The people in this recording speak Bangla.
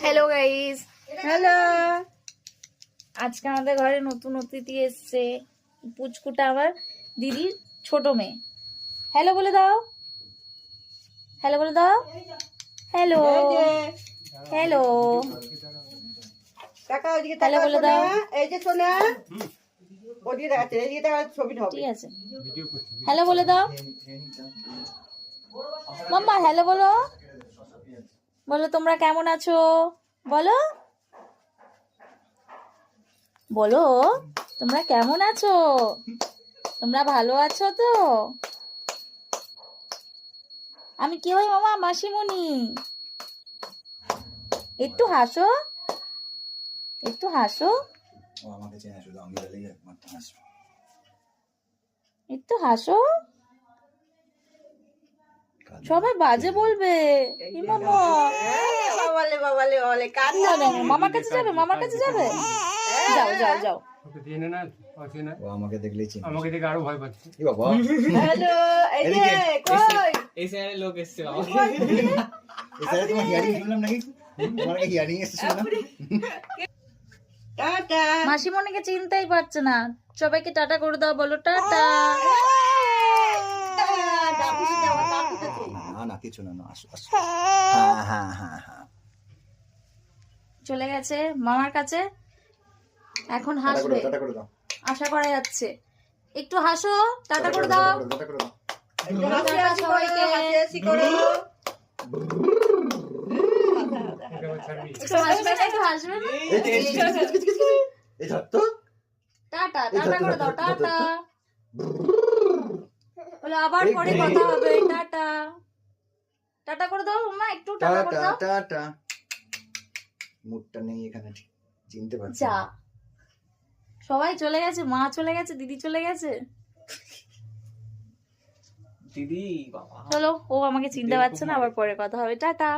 Hello guys, hello. আজকে আমাদের ঘরে নতুন অতিথি এসছে। পুচকুটা আমার দিদির ছোট মেয়ে। হ্যালো বলে দাও, হ্যালো বলে দাও, হ্যালো হ্যালো টাকা ওইদিকে হ্যালো টাকা বলে সোনা, দাও। এই যে সোনা ওদিকে দেখাচ্ছে, এইদিকে দেখা ছবি হবে। ঠিক আছে, হ্যালো বলে দাও। মাম্মা হ্যালো বলো, বলো তোমরা কেমন আছো, বলো বলো তোমরা কেমন আছো, তোমরা ভালো আছো তো? আমি কি হই মামা? মাসিমণি। একটু হাসো, একটু হাসো, ও আমাকে চেনে, শুধু আমি বলেই একমাত্র হাসবে। একটু হাসো। সবাই বাজে বলবে। এ মামা, বাবালে বাবালে বাবালে কান্না। মামার কাছে যাবে, মামার কাছে যাবে, যাও যাও যাও। ও আমাকে দেখলেই চেনে। আমাকে দেখে আরো ভয় পাচ্ছে। এ বাবা, হ্যালো, এই যে কই এই চ্যানেলের লোক এসছে বাবা। এই স্যার তোমার হিয়ারিং শুনলাম নাকি? তোমার নাকি হিয়ারিং এসে শুনলাম। টাটা। মাসিমণিকে চিনতেই পারছে না। সবাইকে টাটা করে দাও, বলো টাটা। না না কিছু না, আসো আসো। হ্যাঁ হ্যাঁ হ্যাঁ হ্যাঁ, চলে গেছে মামার কাছে, এখন টাটা হাসবে, করে টাটা করে দাও। আশা করা যাচ্ছে। একটু হাসো, টাটা করে দাও। টাটা করে দাও। একটু হাসি হাসি করো, হাসি হাসি করো। একটু হাসবে না, একটু হাসবে না। এই ধর তো। টাটা, টাটা করে দাও, টাটা। বলে আবার পরে এই, কথা হবে, টাটা। টাটা করে দাও মাম্মা, একটু টাটা করে টাটা দাও। টাটা। মুডটা নেই এখানে, ঠিক চিনতে পারছি যা, না। সবাই চলে গেছে, মা চলে গেছে, দিদি চলে গেছে। দিদি বাবা। চলো, ও আমাকে চিনতে পারছে না, আবার পরে কথা হবে, টাটা।